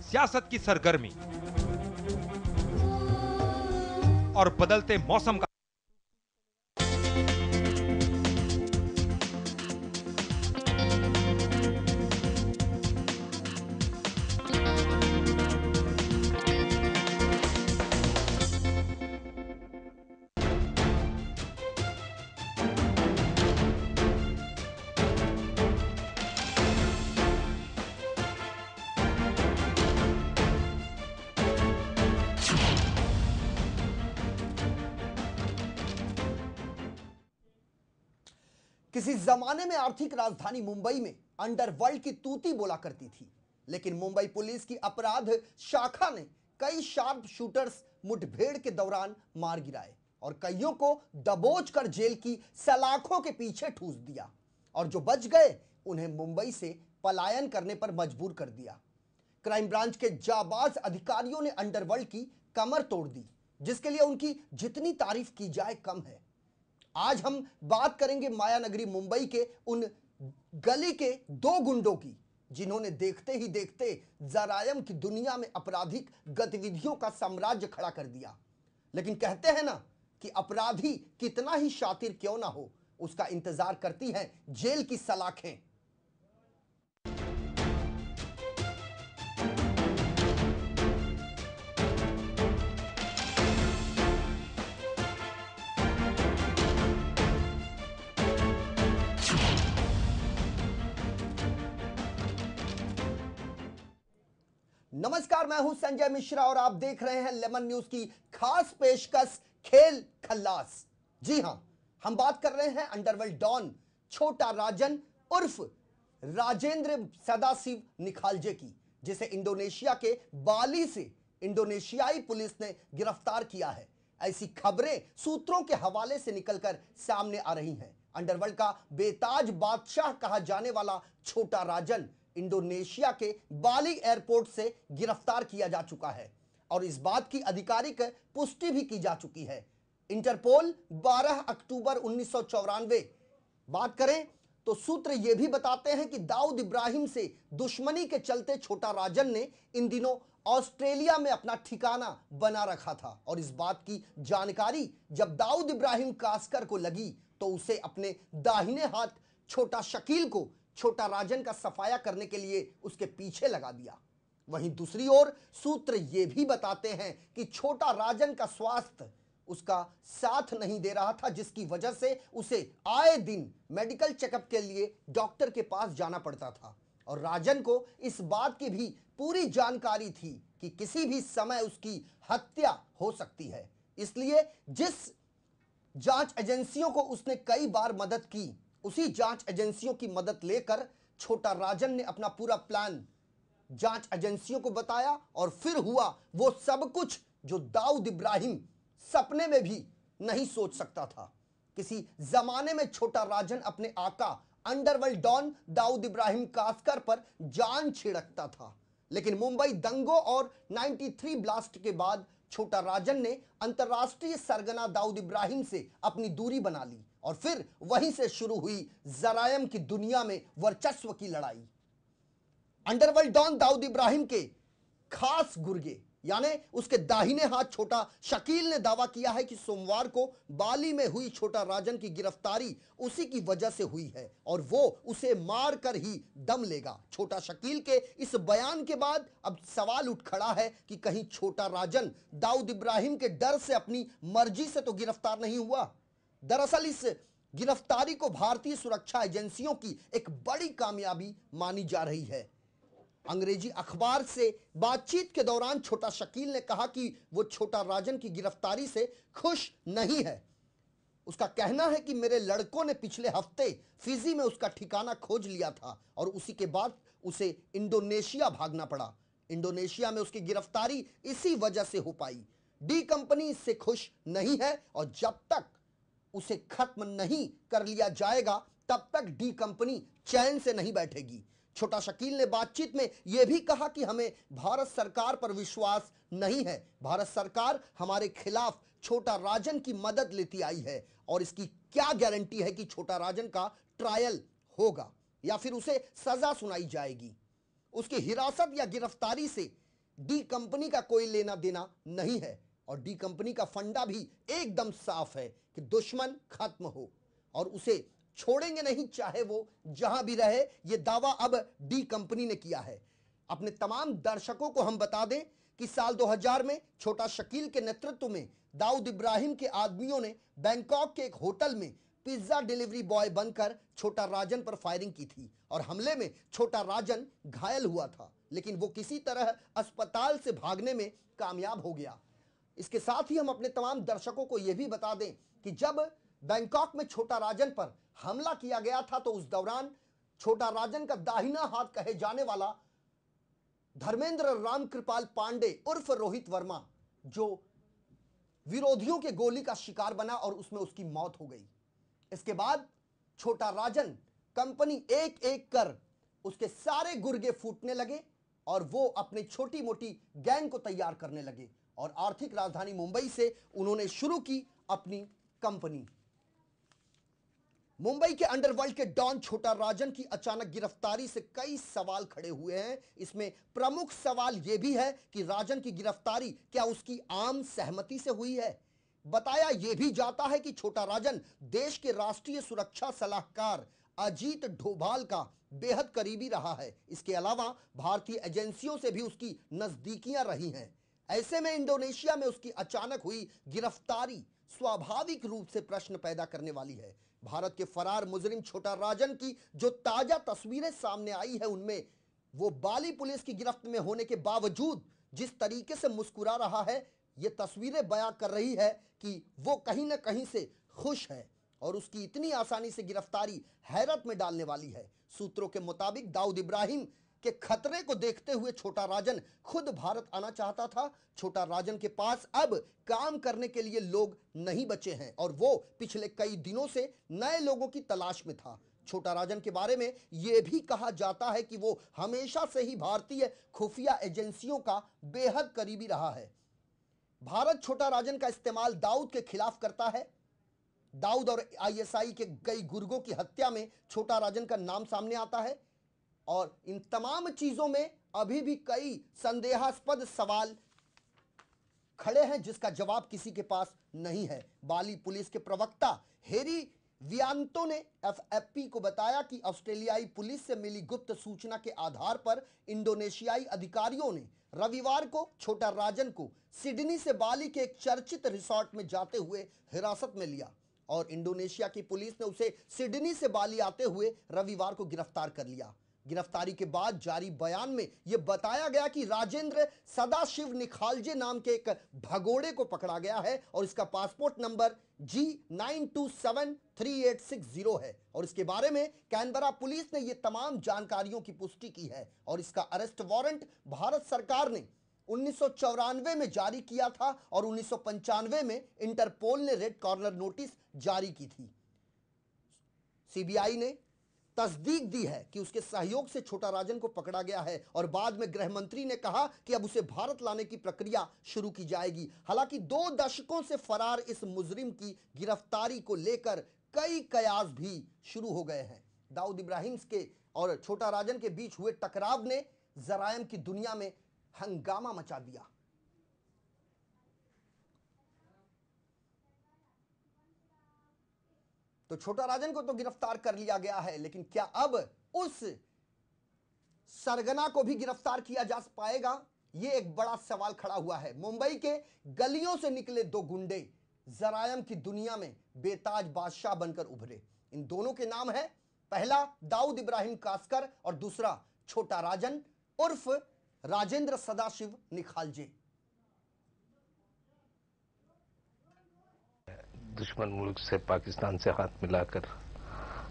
सियासत की सरगर्मी और बदलते मौसम का किसी जमाने में आर्थिक राजधानी मुंबई में अंडरवर्ल्ड की तूती बोला करती थी, लेकिन मुंबई पुलिस की अपराध शाखा ने कई शार्प शूटर्स मुठभेड़ के दौरान मार गिराए और कईयों को दबोच कर जेल की सलाखों के पीछे ठूस दिया और जो बच गए उन्हें मुंबई से पलायन करने पर मजबूर कर दिया। क्राइम ब्रांच के जाबाज अधिकारियों ने अंडरवर्ल्ड की कमर तोड़ दी, जिसके लिए उनकी जितनी तारीफ की जाए कम है। आज हम बात करेंगे माया नगरी मुंबई के उन गली के दो गुंडों की, जिन्होंने देखते ही देखते जरायम की दुनिया में आपराधिक गतिविधियों का साम्राज्य खड़ा कर दिया। लेकिन कहते हैं ना कि अपराधी कितना ही शातिर क्यों ना हो, उसका इंतजार करती हैं जेल की सलाखें। नमस्कार, मैं हूं संजय मिश्रा और आप देख रहे हैं लेमन न्यूज की खास पेशकश खेल खल्लास। जी हां, हम बात कर रहे हैं अंडरवर्ल्ड डॉन छोटा राजन उर्फ राजेंद्र सदाशिव निखालजे की, जिसे इंडोनेशिया के बाली से इंडोनेशियाई पुलिस ने गिरफ्तार किया है। ऐसी खबरें सूत्रों के हवाले से निकलकर सामने आ रही हैं। अंडरवर्ल्ड का बेताज बादशाह कहा जाने वाला छोटा राजन इंडोनेशिया के बाली एयरपोर्ट से गिरफ्तार किया जा चुका है और इस बात की आधिकारिक पुष्टि भी की जा चुकी है। इंटरपोल 12 अक्टूबर 1994 बात करें तो सूत्र यह भी बताते हैं कि दाऊद इब्राहिम से दुश्मनी के चलते छोटा राजन ने इन दिनों ऑस्ट्रेलिया में अपना ठिकाना बना रखा था और इस बात की जानकारी जब दाऊद इब्राहिम कास्कर को लगी तो उसे अपने दाहिने हाथ छोटा शकील को छोटा राजन का सफाया करने के लिए उसके पीछे लगा दिया। वहीं दूसरी ओर सूत्र ये भी बताते हैं कि छोटा राजन का स्वास्थ्य उसका साथ नहीं दे रहा था, जिसकी वजह से उसे आए दिन मेडिकल चेकअप के लिए डॉक्टर के पास जाना पड़ता था और राजन को इस बात की भी पूरी जानकारी थी कि किसी भी समय उसकी हत्या हो सकती है। इसलिए जिस जांच एजेंसियों को उसने कई बार मदद की, उसी जांच एजेंसियों की मदद लेकर छोटा राजन ने अपना पूरा प्लान जांच एजेंसियों को बताया और फिर हुआ वो सब कुछ जो दाऊद इब्राहिम सपने में भी नहीं सोच सकता था। किसी जमाने में छोटा राजन अपने आका अंडरवर्ल्ड डॉन दाऊद इब्राहिम कास्कर पर जान छिड़कता था, लेकिन मुंबई दंगों और 93 ब्लास्ट के बाद छोटा राजन ने अंतर्राष्ट्रीय सरगना दाऊद इब्राहिम से अपनी दूरी बना ली और फिर वहीं से शुरू हुई जरायम की दुनिया में वर्चस्व की लड़ाई। अंडरवर्ल्ड डॉन दाऊद इब्राहिम के खास गुर्गे यानी उसके दाहिने हाथ छोटा शकील ने दावा किया है कि सोमवार को बाली में हुई छोटा राजन की गिरफ्तारी उसी की वजह से हुई है और वो उसे मार कर ही दम लेगा। छोटा शकील के इस बयान के बाद अब सवाल उठ खड़ा है कि कहीं छोटा राजन दाऊद इब्राहिम के डर से अपनी मर्जी से तो गिरफ्तार नहीं हुआ। दरअसल इस गिरफ्तारी को भारतीय सुरक्षा एजेंसियों की एक बड़ी कामयाबी मानी जा रही है। अंग्रेजी अखबार से बातचीत के दौरान छोटा शकील ने कहा कि वो छोटा राजन की गिरफ्तारी से खुश नहीं है। उसका कहना है कि मेरे लड़कों ने पिछले हफ्ते फिजी में उसका ठिकाना खोज लिया था और उसी के बाद उसे इंडोनेशिया भागना पड़ा। इंडोनेशिया में उसकी गिरफ्तारी इसी वजह से हो पाई। डी कंपनी इससे खुश नहीं है और जब तक उसे खत्म नहीं कर लिया जाएगा तब तक डी कंपनी चैन से नहीं बैठेगी। छोटा शकील ने बातचीत में यह भी कहा कि हमें भारत सरकार पर विश्वास नहीं है। भारत सरकार हमारे खिलाफ छोटा राजन की मदद लेती आई है और इसकी क्या गारंटी है कि छोटा राजन का ट्रायल होगा या फिर उसे सजा सुनाई जाएगी। उसकी हिरासत या गिरफ्तारी से डी कंपनी का कोई लेना देना नहीं है और डी कंपनी का फंडा भी एकदम साफ है कि दुश्मन खत्म हो और उसे छोड़ेंगे नहीं, चाहे वो जहां भी रहे। यह दावा अब डी कंपनी ने किया है। अपने तमाम दर्शकों को हम बता दें कि साल 2000 में छोटा शकील के नेतृत्व में दाऊद इब्राहिम के आदमियों ने बैंकॉक के एक होटल में पिज्जा डिलीवरी बॉय बनकर छोटा राजन पर फायरिंग की थी और हमले में छोटा राजन घायल हुआ था, लेकिन वो किसी तरह अस्पताल से भागने में कामयाब हो गया। इसके साथ ही हम अपने तमाम दर्शकों को यह भी बता दें कि जब बैंकॉक में छोटा राजन पर हमला किया गया था तो उस दौरान छोटा राजन का दाहिना हाथ कहे जाने वाला धर्मेंद्र राम कृपाल पांडे उर्फ रोहित वर्मा, जो विरोधियों के गोली का शिकार बना और उसमें उसकी मौत हो गई। इसके बाद छोटा राजन कंपनी एक एक कर उसके सारे गुर्गे फूटने लगे और वो अपनी छोटी मोटी गैंग को तैयार करने लगे और आर्थिक राजधानी मुंबई से उन्होंने शुरू की अपनी कंपनी। मुंबई के अंडरवर्ल्ड के डॉन छोटा राजन की अचानक गिरफ्तारी से कई सवाल खड़े हुए हैं। इसमें प्रमुख सवाल यह भी है कि राजन की गिरफ्तारी क्या उसकी आम सहमति से हुई है। बताया यह भी जाता है कि छोटा राजन देश के राष्ट्रीय सुरक्षा सलाहकार अजीत डोभाल का बेहद करीबी रहा है। इसके अलावा भारतीय एजेंसियों से भी उसकी नजदीकियां रही हैं। ऐसे में इंडोनेशिया में उसकी अचानक हुई गिरफ्तारी स्वाभाविक रूप से प्रश्न पैदा करने वाली है। भारत के फरार मुजरिम छोटा राजन की जो ताजा तस्वीरें सामने आई है उनमें वो बाली पुलिस की गिरफ्त में होने के बावजूद जिस तरीके से मुस्कुरा रहा है, ये तस्वीरें बयां कर रही है कि वो कहीं ना कहीं से खुश है और उसकी इतनी आसानी से गिरफ्तारी हैरत में डालने वाली है। सूत्रों के मुताबिक दाऊद इब्राहिम के खतरे को देखते हुए छोटा राजन खुद भारत आना चाहता था। छोटा राजन के पास अब काम करने के लिए लोग नहीं बचे हैं और वो पिछले कई दिनों से नए लोगों की तलाश में था। छोटा राजन के बारे में यह भी कहा जाता है कि वो हमेशा से ही भारतीय खुफिया एजेंसियों का बेहद करीबी रहा है। भारत छोटा राजन का इस्तेमाल दाऊद के खिलाफ करता है। दाऊद और आईएसआई के कई गुर्गों की हत्या में छोटा राजन का नाम सामने आता है और इन तमाम चीजों में अभी भी कई संदेहास्पद सवाल खड़े हैं जिसका जवाब किसी के पास नहीं है। बाली पुलिस के प्रवक्ता हेरी वियांतो ने एफएफपी को बताया कि ऑस्ट्रेलियाई पुलिस से मिली गुप्त सूचना के आधार पर इंडोनेशियाई अधिकारियों ने रविवार को छोटा राजन को सिडनी से बाली के एक चर्चित रिसोर्ट में जाते हुए हिरासत में लिया और इंडोनेशिया की पुलिस ने उसे सिडनी से बाली आते हुए रविवार को गिरफ्तार कर लिया। गिरफ्तारी के बाद जारी बयान में यह बताया गया कि राजेंद्र सदाशिव निखालजे नाम के एक भगोड़े को पकड़ा गया है और इसका पासपोर्ट नंबर G927386 है और इसके बारे में कैनबरा पुलिस ने यह तमाम जानकारियों की पुष्टि की है और इसका अरेस्ट वारंट भारत सरकार ने 1994 में जारी किया था और 1995 में इंटरपोल ने रेड कॉर्नर नोटिस जारी की थी। सीबीआई ने तस्दीक दी है कि उसके सहयोग से छोटा राजन को पकड़ा गया है और बाद में गृह मंत्री ने कहा कि अब उसे भारत लाने की प्रक्रिया शुरू की जाएगी। हालांकि 2 दशकों से फरार इस मुजरिम की गिरफ्तारी को लेकर कई कयास भी शुरू हो गए हैं। दाऊद इब्राहिम के और छोटा राजन के बीच हुए टकराव ने जराइम की दुनिया में हंगामा मचा दिया। तो छोटा राजन को तो गिरफ्तार कर लिया गया है, लेकिन क्या अब उस सरगना को भी गिरफ्तार किया जा पाएगा? यह एक बड़ा सवाल खड़ा हुआ है। मुंबई के गलियों से निकले 2 गुंडे जरायम की दुनिया में बेताज बादशाह बनकर उभरे। इन दोनों के नाम है, पहला दाऊद इब्राहिम कासकर और दूसरा छोटा राजन उर्फ राजेंद्र सदाशिव निखालजे। दुश्मन मुल्क से, पाकिस्तान से हाथ मिलाकर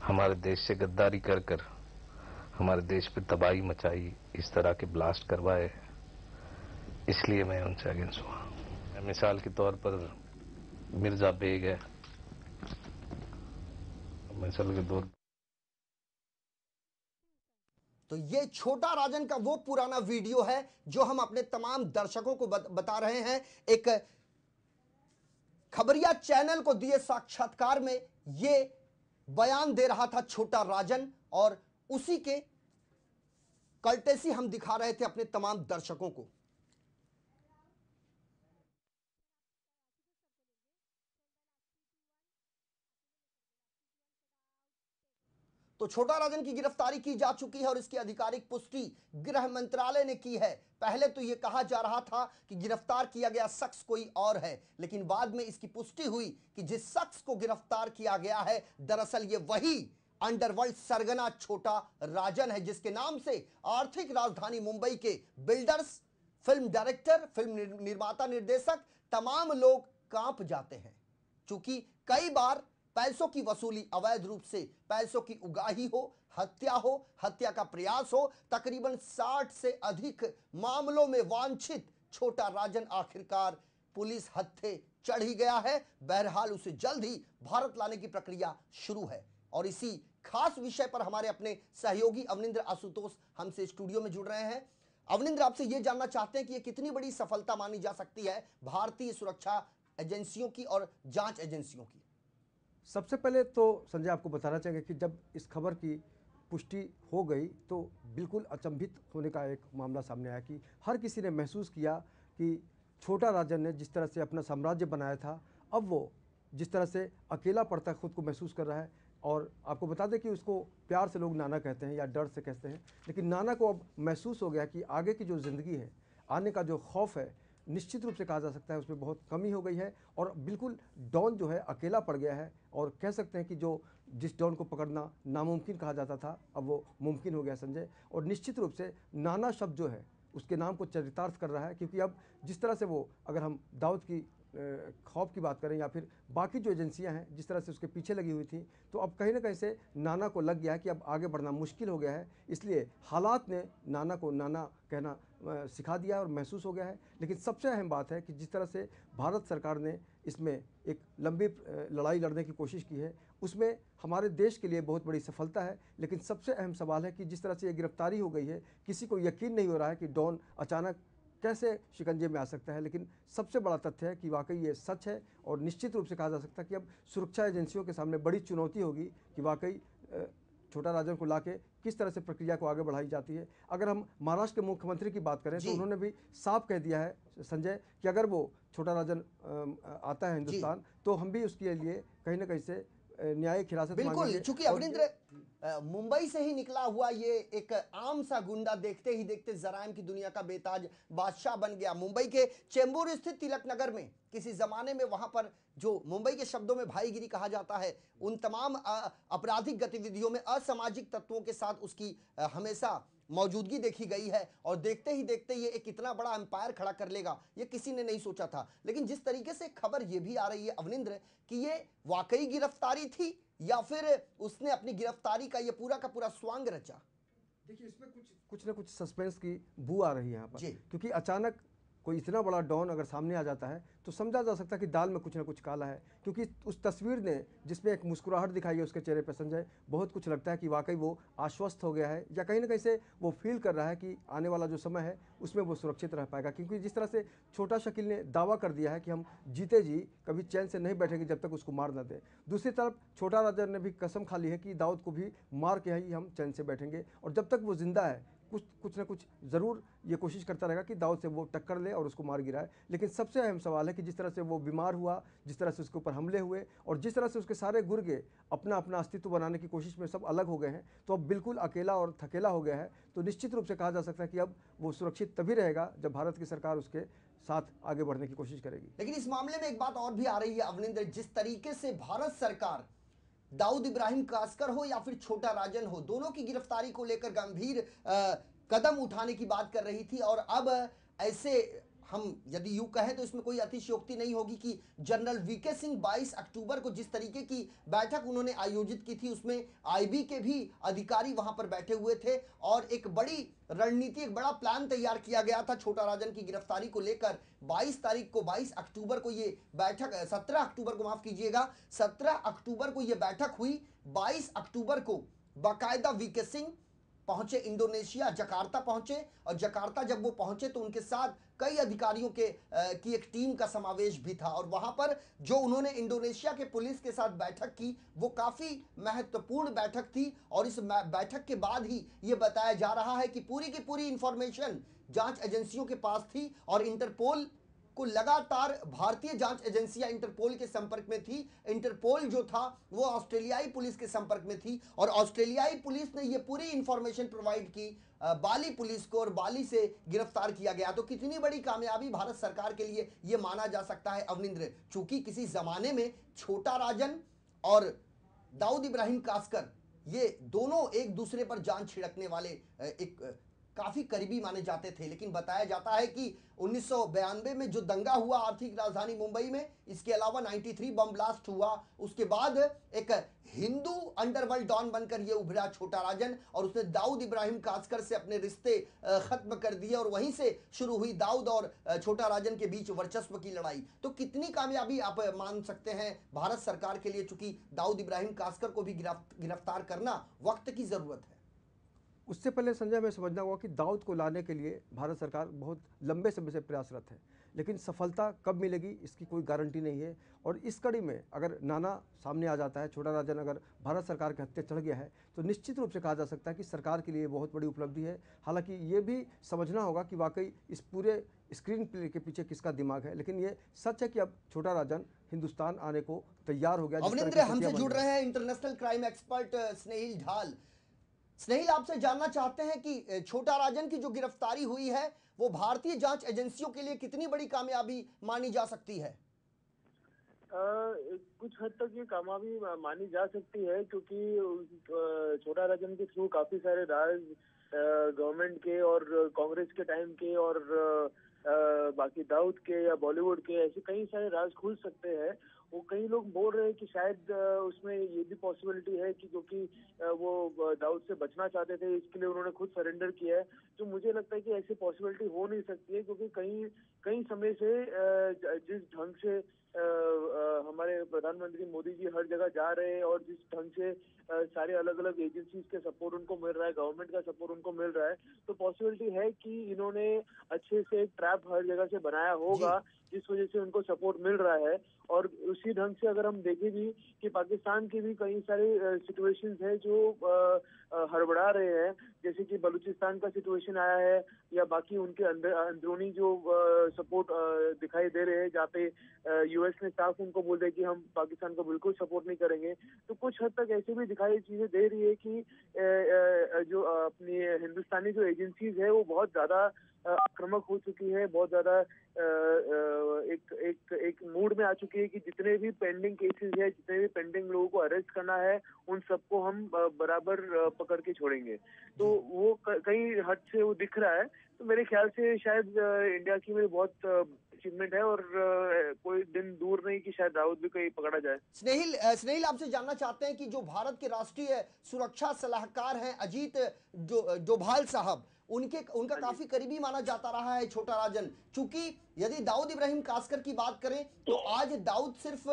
हमारे देश से गद्दारी कर कर हमारे देश पे तबाही मचाई, इस तरह के ब्लास्ट करवाए, इसलिए मैं उनसे अगेंस्ट हुआ। मिसाल के तौर पर मिर्जा बेग है, मिसाल के तौर। तो ये छोटा राजन का वो पुराना वीडियो है जो हम अपने तमाम दर्शकों को बता रहे हैं। एक खबरिया चैनल को दिए साक्षात्कार में ये बयान दे रहा था छोटा राजन और उसी के कल्टेसी हम दिखा रहे थे अपने तमाम दर्शकों को। तो छोटा राजन की गिरफ्तारी की जा चुकी है और इसकी आधिकारिक पुष्टि गृह मंत्रालय ने की है। पहले तो यह कहा जा रहा था कि गिरफ्तार किया गया शख्स कोई और है, लेकिन बाद में इसकी पुष्टि हुई कि जिस शख्स को गिरफ्तार किया गया है दरअसल ये वही अंडरवर्ल्ड सरगना छोटा राजन है, जिसके नाम से आर्थिक राजधानी मुंबई के बिल्डर्स, फिल्म डायरेक्टर, फिल्म निर्माता, निर्देशक तमाम लोग कांप जाते हैं। चूंकि कई बार पैसों की वसूली, अवैध रूप से पैसों की उगाही हो, हत्या का प्रयास हो, तकरीबन 60 से अधिक मामलों में वांछित छोटा राजन आखिरकार पुलिस हत्थे चढ़ ही गया है। बहरहाल उसे जल्द ही भारत लाने की प्रक्रिया शुरू है और इसी खास विषय पर हमारे अपने सहयोगी अवनिंद्र आशुतोष हमसे स्टूडियो में जुड़ रहे हैं। अवनिंद्र, आपसे यह जानना चाहते हैं कि यह कितनी बड़ी सफलता मानी जा सकती है भारतीय सुरक्षा एजेंसियों की और जांच एजेंसियों की? सबसे पहले तो संजय आपको बताना चाहेंगे कि जब इस खबर की पुष्टि हो गई तो बिल्कुल अचंभित होने का एक मामला सामने आया कि हर किसी ने महसूस किया कि छोटा राजन ने जिस तरह से अपना साम्राज्य बनाया था, अब वो जिस तरह से अकेला पड़ता खुद को महसूस कर रहा है। और आपको बता दें कि उसको प्यार से लोग नाना कहते हैं या डर से कहते हैं, लेकिन नाना को अब महसूस हो गया कि आगे की जो ज़िंदगी है, आने का जो खौफ है, निश्चित रूप से कहा जा सकता है उसमें बहुत कमी हो गई है और बिल्कुल डॉन जो है अकेला पड़ गया है। और कह सकते हैं कि जो जिस डॉन को पकड़ना नामुमकिन कहा जाता था, अब वो मुमकिन हो गया संजय। और निश्चित रूप से नाना शब्द जो है उसके नाम को चरितार्थ कर रहा है, क्योंकि अब जिस तरह से वो, अगर हम दाऊद की खौफ की बात करें या फिर बाकी जो एजेंसियां हैं जिस तरह से उसके पीछे लगी हुई थी, तो अब कहीं ना कहीं से नाना को लग गया है कि अब आगे बढ़ना मुश्किल हो गया है। इसलिए हालात ने नाना को नाना कहना सिखा दिया और महसूस हो गया है। लेकिन सबसे अहम बात है कि जिस तरह से भारत सरकार ने इसमें एक लंबी लड़ाई लड़ने की कोशिश की है, उसमें हमारे देश के लिए बहुत बड़ी सफलता है। लेकिन सबसे अहम सवाल है कि जिस तरह से ये गिरफ्तारी हो गई है, किसी को यकीन नहीं हो रहा है कि डॉन अचानक कैसे शिकंजे में आ सकता है। लेकिन सबसे बड़ा तथ्य है कि वाकई ये सच है और निश्चित रूप से कहा जा सकता है कि अब सुरक्षा एजेंसियों के सामने बड़ी चुनौती होगी कि वाकई छोटा राजन को लाके किस तरह से प्रक्रिया को आगे बढ़ाई जाती है। अगर हम महाराष्ट्र के मुख्यमंत्री की बात करें तो उन्होंने भी साफ कह दिया है संजय कि अगर वो छोटा राजन आता है हिंदुस्तान तो हम भी उसके लिए कहीं ना कहीं से न्यायिक हिरासत बिल्कुल। चूंकि अवनिंद्र मुंबई से ही निकला हुआ ये एक आम सा गुंडा देखते ही देखते जराइम की दुनिया का बेताज बादशाह बन गया। मुंबई के चेंबूर स्थित तिलक नगर में किसी जमाने में वहां पर जो मुंबई के शब्दों में भाईगिरी कहा जाता है, उन तमाम आपराधिक गतिविधियों में असामाजिक तत्वों के साथ उसकी हमेशा मौजूदगी देखी गई है और देखते ही देखते ये एक इतना बड़ा एम्पायर खड़ा कर लेगा ये किसी ने नहीं सोचा था। लेकिन जिस तरीके से खबर ये भी आ रही है अवनिंद्र कि ये वाकई गिरफ्तारी थी या फिर उसने अपनी गिरफ्तारी का ये पूरा का पूरा स्वांग रचा। देखिए, इसमें कुछ ना कुछ सस्पेंस की बू आ रही है यहाँ पर, क्योंकि अचानक कोई इतना बड़ा डॉन अगर सामने आ जाता है तो समझा जा सकता है कि दाल में कुछ ना कुछ काला है। क्योंकि उस तस्वीर ने जिसमें एक मुस्कुराहट दिखाई है उसके चेहरे पर संजय, बहुत कुछ लगता है कि वाकई वो आश्वस्त हो गया है या कहीं ना कहीं से वो फील कर रहा है कि आने वाला जो समय है उसमें वो सुरक्षित रह पाएगा। क्योंकि जिस तरह से छोटा शकील ने दावा कर दिया है कि हम जीते जी कभी चैन से नहीं बैठेंगे जब तक उसको मार न दे। दूसरी तरफ छोटा राजन ने भी कसम खा ली है कि दाऊद को भी मार के ही हम चैन से बैठेंगे और जब तक वो जिंदा है कुछ ना कुछ ज़रूर ये कोशिश करता रहेगा कि दाऊद से वो टक्कर ले और उसको मार गिराए। लेकिन सबसे अहम सवाल है कि जिस तरह से वो बीमार हुआ, जिस तरह से उसके ऊपर हमले हुए और जिस तरह से उसके सारे गुर्गे अपना अपना अस्तित्व बनाने की कोशिश में सब अलग हो गए हैं, तो अब बिल्कुल अकेला और थकेला हो गया है। तो निश्चित रूप से कहा जा सकता है कि अब वो सुरक्षित तभी रहेगा जब भारत की सरकार उसके साथ आगे बढ़ने की कोशिश करेगी। लेकिन इस मामले में एक बात और भी आ रही है अवनिंद्र, जिस तरीके से भारत सरकार दाऊद इब्राहिम कासकर हो या फिर छोटा राजन हो, दोनों की गिरफ्तारी को लेकर गंभीर कदम उठाने की बात कर रही थी। और अब ऐसे हम यदि यूं कहें तो इसमें कोई अतिशयोक्ति नहीं होगी कि जनरल वीके सिंह 22 अक्टूबर को जिस तरीके की बैठक उन्होंने आयोजित की थी उसमें आईबी के भी अधिकारी वहां पर बैठे हुए थे और एक बड़ी रणनीति, एक बड़ा प्लान तैयार किया गया था छोटा राजन की गिरफ्तारी को लेकर। 22 अक्टूबर को ये बैठक, 17 अक्टूबर को माफ कीजिएगा, 17 अक्टूबर को ये बैठक हुई। 22 अक्टूबर को बाकायदा वीके सिंह पहुंचे इंडोनेशिया, जकार्ता पहुंचे और जकार्ता जब वो पहुंचे तो उनके साथ कई अधिकारियों की एक टीम का समावेश भी था। और वहां पर जो उन्होंने इंडोनेशिया के पुलिस के साथ बैठक की वो काफी महत्वपूर्ण बैठक थी और इस बैठक के बाद ही ये बताया जा रहा है कि पूरी की पूरी इंफॉर्मेशन जांच एजेंसियों के पास थी और इंटरपोल को लगातार भारतीय जांच एजेंसियां इंटरपोल के संपर्क में थी। इंटरपोल जो था वो ऑस्ट्रेलियाई पुलिस के संपर्क में थी और ऑस्ट्रेलियाई पुलिस ने ये पूरी इंफॉर्मेशन प्रोवाइड की बाली पुलिस को और बाली से गिरफ्तार किया गया। तो कितनी बड़ी कामयाबी भारत सरकार के लिए ये माना जा सकता है अवनिंद्र, चूंकि किसी जमाने में छोटा राजन और दाऊद इब्राहिम कासकर ये दोनों एक दूसरे पर जान छिड़कने वाले एक काफी करीबी माने जाते थे, लेकिन बताया जाता है कि 1992 में जो दंगा हुआ आर्थिक राजधानी मुंबई में, इसके अलावा 93 बम ब्लास्ट हुआ, उसके बाद एक हिंदू अंडरवर्ल्ड डॉन बनकर ये उभरा छोटा राजन और उसने दाऊद इब्राहिम कासकर से अपने रिश्ते खत्म कर दिए और वहीं से शुरू हुई दाऊद और छोटा राजन के बीच वर्चस्व की लड़ाई। तो कितनी कामयाबी आप मान सकते हैं भारत सरकार के लिए, चूंकि दाऊद इब्राहिम कासकर को भी गिरफ्तार करना वक्त की जरूरत है। उससे पहले संजय मैं समझना होगा कि दाऊद को लाने के लिए भारत सरकार बहुत लंबे समय से प्रयासरत है, लेकिन सफलता कब मिलेगी इसकी कोई गारंटी नहीं है। और इस कड़ी में अगर नाना सामने आ जाता है, छोटा राजन अगर भारत सरकार के हत्थे चढ़ गया है, तो निश्चित रूप से कहा जा सकता है कि सरकार के लिए बहुत बड़ी उपलब्धि है। हालांकि ये भी समझना होगा कि वाकई इस पूरे स्क्रीन प्ले के पीछे किसका दिमाग है, लेकिन ये सच है कि अब छोटा राजन हिंदुस्तान आने को तैयार हो गया। अवनिंद्र हमसे जुड़ रहे हैं इंटरनेशनल क्राइम एक्सपर्ट स्नेहिल ढाल। स्नेहिल, आपसे जानना चाहते हैं कि छोटा राजन की जो गिरफ्तारी हुई है वो भारतीय जांच एजेंसियों के लिए कितनी बड़ी कामयाबी मानी जा सकती है? कुछ हद तक ये कामयाबी मानी जा सकती है, क्योंकि छोटा राजन के थ्रू काफी सारे राज गवर्नमेंट के और कांग्रेस के टाइम के और बाकी दाऊद के या बॉलीवुड के ऐसे कई सारे राज खुल सकते हैं। वो कई लोग बोल रहे हैं कि शायद उसमें ये भी पॉसिबिलिटी है कि क्योंकि वो दाऊद से बचना चाहते थे, इसके लिए उन्होंने खुद सरेंडर किया है। तो मुझे लगता है कि ऐसी पॉसिबिलिटी हो नहीं सकती है, क्योंकि कई समय से जिस ढंग से हमारे प्रधानमंत्री मोदी जी हर जगह जा रहे हैं और जिस ढंग से सारे अलग अलग एजेंसीज के सपोर्ट उनको मिल रहा है, गवर्नमेंट का सपोर्ट उनको मिल रहा है, तो पॉसिबिलिटी है कि इन्होंने अच्छे से एक ट्रैप हर जगह से बनाया होगा जिस वजह से उनको सपोर्ट मिल रहा है। और उसी ढंग से अगर हम देखें भी कि पाकिस्तान की भी कई सारे सिचुएशंस है जो हड़बड़ा रहे हैं, जैसे कि बलूचिस्तान का सिचुएशन आया है या बाकी उनके अंदरूनी जो सपोर्ट दिखाई दे रहे हैं, जहाँ पे यूएस ने साफ उनको बोल दिया कि हम पाकिस्तान को बिल्कुल सपोर्ट नहीं करेंगे। तो कुछ हद तक ऐसे भी दिखाई चीजें दे रही है कि जो अपनी हिंदुस्तानी जो एजेंसीज है वो बहुत ज्यादा आक्रामक हो चुकी है, बहुत ज्यादा एक मूड में आ चुकी है कि जितने भी पेंडिंग केसेस है, जितने भी पेंडिंग लोगों को अरेस्ट करना है, उन सबको हम बराबर पकड़ के छोड़ेंगे। तो वो कई हद से वो दिख रहा है। तो मेरे ख्याल से शायद इंडिया की में बहुत अचीवमेंट है और कोई दिन दूर नहीं कि शायद दाऊद भी कहीं पकड़ा जाए। स्नेहिल आपसे जानना चाहते हैं कि जो भारत के राष्ट्रीय सुरक्षा सलाहकार हैं अजीत डोभाल साहब, उनका काफी करीबी माना जाता रहा है छोटा राजन। चूंकि यदि दाऊद इब्राहिम कासकर की बात करें तो आज दाऊद सिर्फ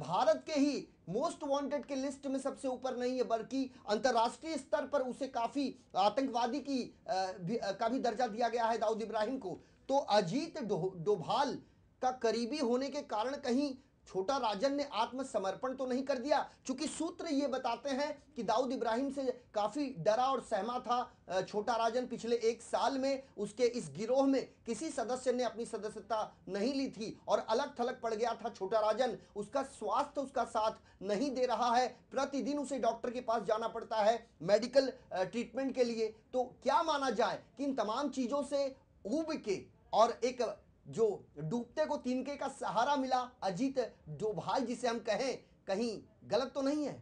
भारत के ही मोस्ट वांटेड के लिस्ट में सबसे ऊपर नहीं है, बल्कि अंतर्राष्ट्रीय स्तर पर उसे काफी आतंकवादी का भी दर्जा दिया गया है दाऊद इब्राहिम को। तो अजीत डोभाल का करीबी होने के कारण कहीं छोटा राजन ने आत्मसमर्पण तो नहीं कर दिया? क्योंकि सूत्र ये बताते हैं कि दाऊद इब्राहिम से काफी डरा और सहमा था छोटा राजन। पिछले 1 साल में उसके इस गिरोह में किसी सदस्य ने अपनी सदस्यता नहीं ली थी और अलग थलग पड़ गया था छोटा राजन। उसका स्वास्थ्य उसका साथ नहीं दे रहा है, प्रतिदिन उसे डॉक्टर के पास जाना पड़ता है मेडिकल ट्रीटमेंट के लिए। तो क्या माना जाए कि इन तमाम चीजों से उब के और एक जो डूबते को तिनके का सहारा मिला अजीत डोभाल जिसे हम कहें, कहीं गलत तो नहीं है?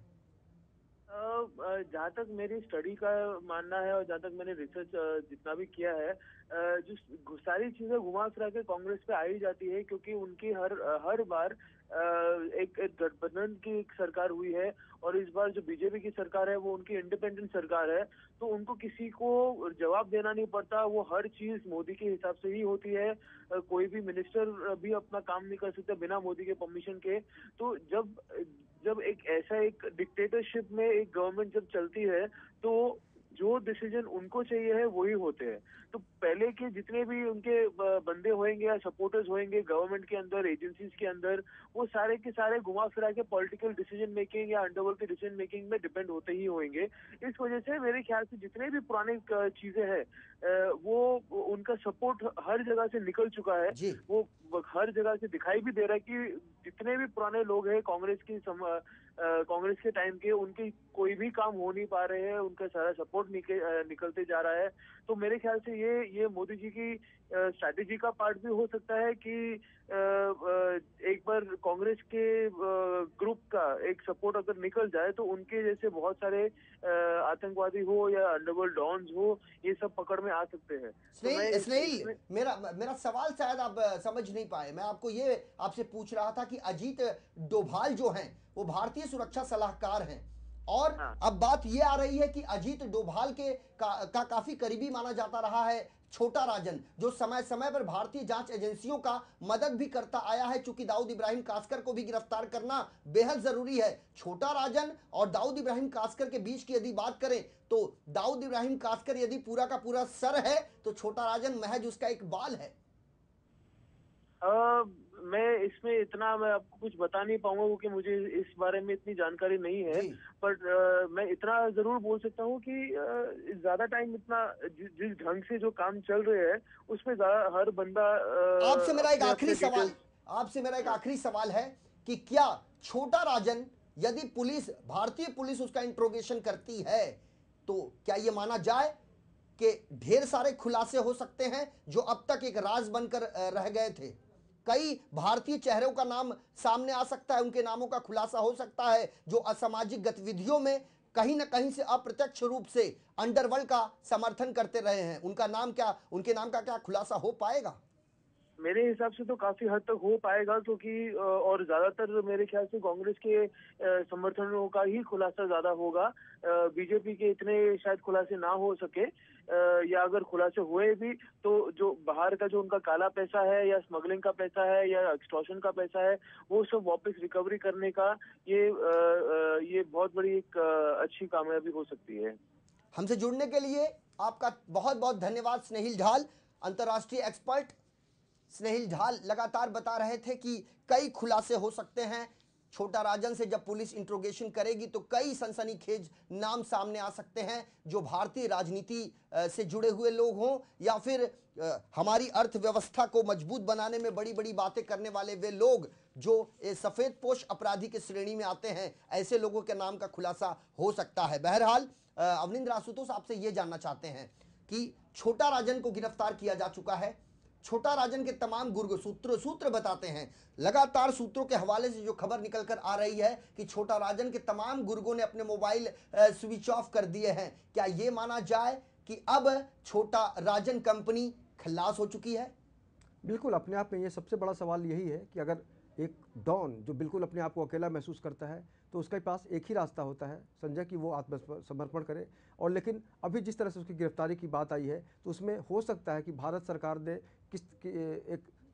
जहाँ तक मेरी स्टडी का मानना है और जहाँ तक मैंने रिसर्च जितना भी किया है, जो सारी चीजें घुमा फिरा के कांग्रेस पे आई जाती है, क्योंकि उनकी हर बार एक गठबंधन की एक सरकार हुई है और इस बार जो बीजेपी की सरकार है वो उनकी इंडिपेंडेंट सरकार है। तो उनको किसी को जवाब देना नहीं पड़ता, वो हर चीज मोदी के हिसाब से ही होती है। कोई भी मिनिस्टर भी अपना काम नहीं कर सकता बिना मोदी के परमिशन के। तो जब एक ऐसा एक डिक्टेटरशिप में एक गवर्नमेंट जब चलती है तो जो डिसीजन उनको चाहिए है वही होते हैं। तो पहले के जितने भी उनके बंदे होंगे या सपोर्टर्स होंगे गवर्नमेंट के अंदर, एजेंसीज के अंदर, वो सारे के सारे घुमा फिरा के पॉलिटिकल डिसीजन मेकिंग या अंडरवर्ल्ड के डिसीजन मेकिंग में डिपेंड होते ही होंगे। इस वजह से मेरे ख्याल से जितने भी पुराने चीजें हैं वो उनका सपोर्ट हर जगह से निकल चुका है। वो हर जगह से दिखाई भी दे रहा है कि जितने भी पुराने लोग हैं कांग्रेस के टाइम के, उनके कोई भी काम हो नहीं पा रहे हैं, उनका सारा सपोर्ट निकलते जा रहा है। तो मेरे ख्याल से ये मोदी जी की स्ट्रैटेजी का पार्ट भी हो सकता है कि एक बार कांग्रेस के ग्रुप का एक सपोर्ट अगर निकल जाए तो उनके जैसे बहुत सारे आतंकवादी हो या अंडरवर्ल्ड डॉन्स हो, ये सब पकड़ में आ सकते हैं। स्नेहिल, मेरा सवाल शायद आप समझ नहीं पाए। मैं आपको ये आपसे पूछ रहा था कि अजीत डोभाल जो हैं वो भारतीय सुरक्षा सलाहकार हैं, और अब बात ये आ रही है कि अजीत डोभाल का काफी करीबी माना जाता रहा है छोटा राजन, जो समय समय पर भारतीय जांच एजेंसियों का मदद भी करता आया है। चूंकि दाऊद इब्राहिम कासकर को भी गिरफ्तार करना बेहद जरूरी है। छोटा राजन और दाऊद इब्राहिम कासकर के बीच की यदि बात करें तो दाऊद इब्राहिम कासकर यदि पूरा का पूरा सर है तो छोटा राजन महज उसका एक बाल है। मैं इसमें इतना मैं आपको कुछ बता नहीं पाऊंगा क्योंकि मुझे इस बारे में इतनी जानकारी नहीं है, पर मैं इतना जरूर बोल सकता हूँ कि ज्यादा टाइम इतना जिस ढंग से जो काम चल रहे हैं उसमें हर बंदा आपसे मेरा एक आखिरी सवाल है कि क्या छोटा राजन, यदि भारतीय पुलिस उसका इंट्रोगेशन करती है तो क्या ये माना जाए कि ढेर सारे खुलासे हो सकते हैं जो अब तक एक राज बनकर रह गए थे? कई भारतीय चेहरों का नाम सामने आ सकता है, उनके नामों का खुलासा हो सकता है जो असामाजिक गतिविधियों में कहीं ना कहीं से अप्रत्यक्ष रूप से अंडरवर्ल्ड का समर्थन करते रहे हैं। उनके नाम का क्या खुलासा हो पाएगा? मेरे हिसाब से तो काफी हद तक हो पाएगा, क्योंकि और ज्यादातर मेरे ख्याल से कांग्रेस के समर्थनों का ही खुलासा ज्यादा होगा। बीजेपी के इतने शायद खुलासे ना हो सके, या अगर खुलासे हुए भी तो जो बाहर का जो उनका काला पैसा है या स्मगलिंग का पैसा है या एक्सटॉर्शन का पैसा है वो सब वापस रिकवरी करने का ये बहुत बड़ी एक अच्छी कामयाबी हो सकती है। हमसे जुड़ने के लिए आपका बहुत बहुत धन्यवाद स्नेहिल ढाल। अंतर्राष्ट्रीय एक्सपर्ट स्नेहिल ढाल लगातार बता रहे थे कि कई खुलासे हो सकते हैं। छोटा राजन से जब पुलिस इंट्रोगेशन करेगी तो कई सनसनीखेज नाम सामने आ सकते हैं जो भारतीय राजनीति से जुड़े हुए लोग हों या फिर हमारी अर्थव्यवस्था को मजबूत बनाने में बड़ी बड़ी बातें करने वाले वे लोग जो सफेद पोश अपराधी की श्रेणी में आते हैं। ऐसे लोगों के नाम का खुलासा हो सकता है। बहरहाल अवनिंद्र आशुतोष आपसे ये जानना चाहते हैं कि छोटा राजन को गिरफ्तार किया जा चुका है। छोटा राजन के तमाम गुर्ग सूत्र बताते हैं, लगातार सूत्रों के हवाले से जो खबर निकल कर आ रही है कि छोटा राजन के तमाम गुर्गों ने अपने मोबाइल स्विच ऑफ कर दिए हैं। क्या ये माना जाए कि अब छोटा राजन कंपनी खलास हो चुकी है? बिल्कुल, अपने आप में ये सबसे बड़ा सवाल यही है कि अगर एक डॉन जो बिल्कुल अपने आप को अकेला महसूस करता है तो उसके पास एक ही रास्ता होता है संजय कि वो आत्मसमर्पण करे। और लेकिन अभी जिस तरह से उसकी गिरफ्तारी की बात आई है तो उसमें हो सकता है कि भारत सरकार ने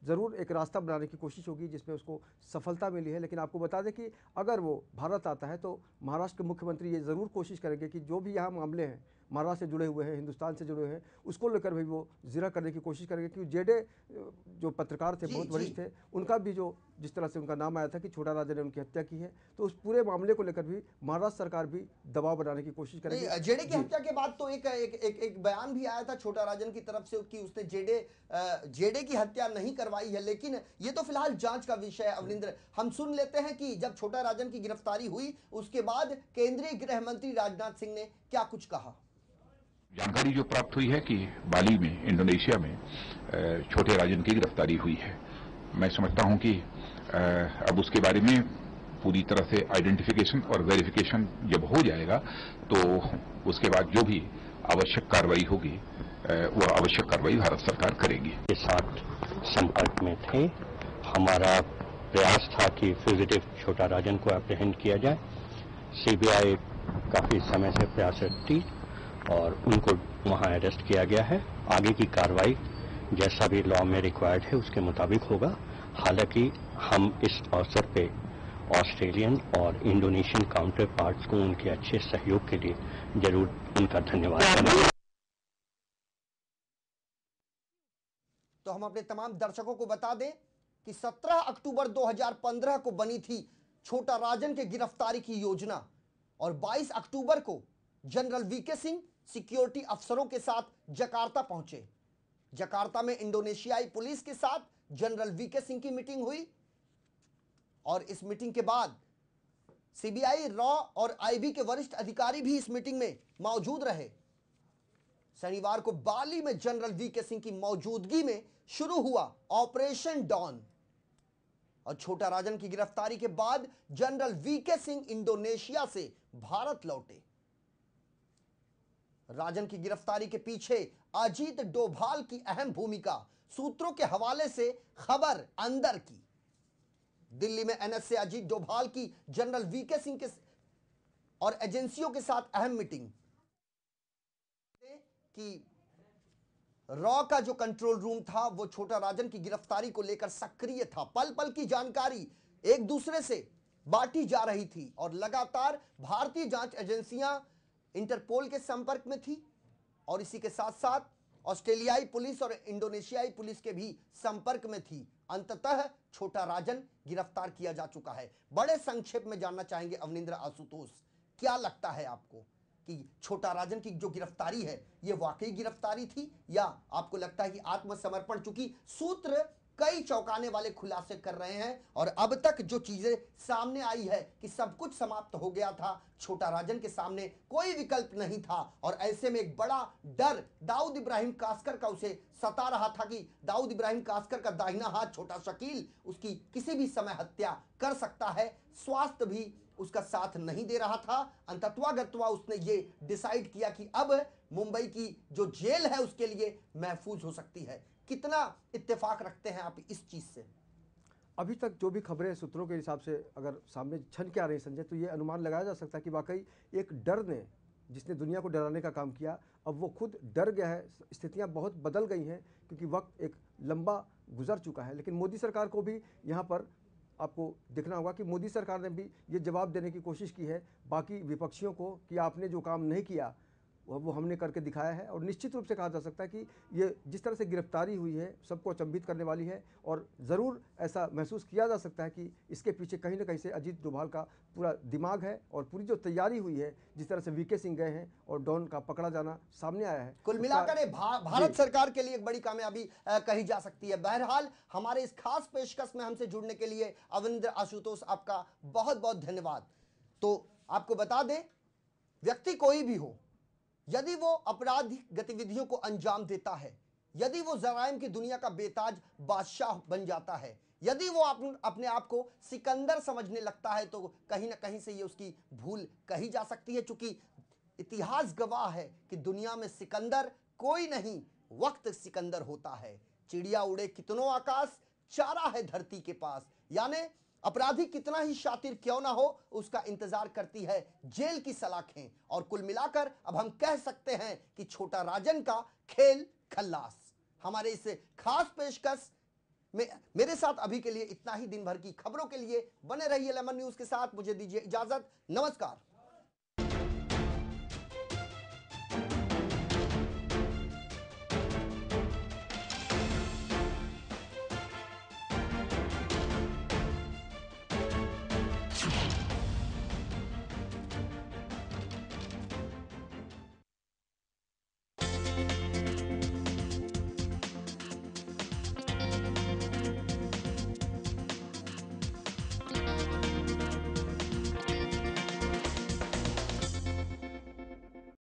ज़रूर एक रास्ता बनाने की कोशिश होगी जिसमें उसको सफलता मिली है। लेकिन आपको बता दें कि अगर वो भारत आता है तो महाराष्ट्र के मुख्यमंत्री ये ज़रूर कोशिश करेंगे कि जो भी यहाँ मामले हैं महाराष्ट्र से जुड़े हुए हैं, हिंदुस्तान से जुड़े हुए हैं, उसको लेकर भी वो जिरा करने की कोशिश करेंगे। क्योंकि जेडे जो पत्रकार थे, बहुत वरिष्ठ थे, उनका भी जो जिस तरह से उनका नाम आया था कि छोटा राजन ने उनकी हत्या की है, तो उस पूरे मामले को लेकर भी महाराष्ट्र सरकार भी दबाव बनाने की कोशिश करेगी। जेडे की हत्या के बाद तो एक बयान भी आया था छोटा राजन की तरफ से कि उसने जेडे की हत्या नहीं करवाई है, लेकिन ये तो फिलहाल जांच का विषय है। अवनिंद्र, हम सुन लेते हैं कि जब छोटा राजन की गिरफ्तारी हुई उसके बाद केंद्रीय गृह मंत्री राजनाथ सिंह ने क्या कुछ कहा। जानकारी जो प्राप्त हुई है कि बाली में, इंडोनेशिया में छोटे राजन की गिरफ्तारी हुई है। मैं समझता हूं कि अब उसके बारे में पूरी तरह से आइडेंटिफिकेशन और वेरिफिकेशन जब हो जाएगा तो उसके बाद जो भी आवश्यक कार्रवाई होगी वह आवश्यक कार्रवाई भारत सरकार करेगी। के साथ संपर्क में थे। हमारा प्रयास था कि फ्यूजिटिव छोटा राजन को एप्रीहेंड किया जाए। सीबीआई काफी समय से प्रयासरत थी और उनको वहां अरेस्ट किया गया है। आगे की कार्रवाई जैसा भी लॉ में रिक्वायर्ड है उसके मुताबिक होगा। हालांकि हम इस अवसर पे ऑस्ट्रेलियन और इंडोनेशियन काउंटर पार्ट्स को उनके अच्छे सहयोग के लिए जरूर उनका धन्यवाद करना। तो हम अपने तमाम दर्शकों को बता दें कि 17 अक्टूबर 2015 को बनी थी छोटा राजन के गिरफ्तारी की योजना और 22 अक्टूबर को जनरल वीके सिंह सिक्योरिटी अफसरों के साथ जकार्ता पहुंचे। जकार्ता में इंडोनेशियाई पुलिस के साथ जनरल वीके सिंह की मीटिंग हुई और इस मीटिंग के बाद सीबीआई, रॉ और आईबी के वरिष्ठ अधिकारी भी इस मीटिंग में मौजूद रहे। शनिवार को बाली में जनरल वीके सिंह की मौजूदगी में शुरू हुआ ऑपरेशन डॉन और छोटा राजन की गिरफ्तारी के बाद जनरल वीके सिंह इंडोनेशिया से भारत लौटे। राजन की गिरफ्तारी के पीछे अजीत डोभाल की अहम भूमिका, सूत्रों के हवाले से खबर अंदर की। दिल्ली में एनएस से अजीत डोभाल की जनरल वीके सिंह के और एजेंसियों के साथ अहम मीटिंग कि रॉ का जो कंट्रोल रूम था वो छोटा राजन की गिरफ्तारी को लेकर सक्रिय था। पल पल की जानकारी एक दूसरे से बांटी जा रही थी और लगातार भारतीय जांच एजेंसियां इंटरपोल के संपर्क में थी और इसी के साथ साथ ऑस्ट्रेलियाई पुलिस और इंडोनेशियाई पुलिस के भी संपर्क में थी। अंततः छोटा राजन गिरफ्तार किया जा चुका है। बड़े संक्षेप में जानना चाहेंगे अवनिंद्र आशुतोष, क्या लगता है आपको कि छोटा राजन की जो गिरफ्तारी है ये वाकई गिरफ्तारी थी या आपको लगता है कि आत्मसमर्पण? चूंकि सूत्र कई चौंकाने वाले खुलासे कर रहे हैं और अब तक जो चीजें सामने आई है कि सब कुछ समाप्त हो गया था, छोटा राजन के सामने कोई विकल्प नहीं था और ऐसे में एक बड़ा डर दाऊद इब्राहिम कास्कर का उसे सता रहा था कि दाऊद इब्राहिम कास्कर का दाहिना हाथ छोटा शकील उसकी किसी भी समय हत्या कर सकता है। स्वास्थ्य भी उसका साथ नहीं दे रहा था। अंतत्वागत्वा उसने ये डिसाइड किया कि अब मुंबई की जो जेल है उसके लिए महफूज हो सकती है। कितना इत्तेफाक रखते हैं आप इस चीज से? अभी तक जो भी खबरें सूत्रों के हिसाब से अगर सामने छन के आ रही संजय, तो ये अनुमान लगाया जा सकता है कि वाकई एक डर ने जिसने दुनिया को डराने का काम किया, अब वो खुद डर गया है। स्थितियां बहुत बदल गई हैं क्योंकि वक्त एक लंबा गुजर चुका है। लेकिन मोदी सरकार को भी यहाँ पर आपको देखना होगा कि मोदी सरकार ने भी ये जवाब देने की कोशिश की है बाकी विपक्षियों को कि आपने जो काम नहीं किया वो हमने करके दिखाया है। और निश्चित रूप से कहा जा सकता है कि ये जिस तरह से गिरफ्तारी हुई है सबको अचंभित करने वाली है और ज़रूर ऐसा महसूस किया जा सकता है कि इसके पीछे कहीं ना कहीं से अजीत डोभाल का पूरा दिमाग है और पूरी जो तैयारी हुई है, जिस तरह से वीके सिंह गए हैं और डॉन का पकड़ा जाना सामने आया है। कुल मिलाकर ये भारत सरकार के लिए एक बड़ी कामयाबी कही जा सकती है। बहरहाल हमारे इस खास पेशकश में हमसे जुड़ने के लिए अवनिंद्र आशुतोष आपका बहुत बहुत धन्यवाद। तो आपको बता दें, व्यक्ति कोई भी हो, यदि वो आपराधिक गतिविधियों को अंजाम देता है, यदि वो जराइम की दुनिया का बेताज बादशाह बन जाता है, यदि वो अपने आप को सिकंदर समझने लगता है, तो कहीं ना कहीं से ये उसकी भूल कही जा सकती है। चूंकि इतिहास गवाह है कि दुनिया में सिकंदर कोई नहीं, वक्त सिकंदर होता है। चिड़िया उड़े कितनों आकाश, चारा है धरती के पास। यानी अपराधी कितना ही शातिर क्यों ना हो, उसका इंतजार करती है जेल की सलाखें। और कुल मिलाकर अब हम कह सकते हैं कि छोटा राजन का खेल खल्लास। हमारे इस खास पेशकश में मेरे साथ अभी के लिए इतना ही। दिन भर की खबरों के लिए बने रहिए लेमन न्यूज के साथ। मुझे दीजिए इजाजत, नमस्कार।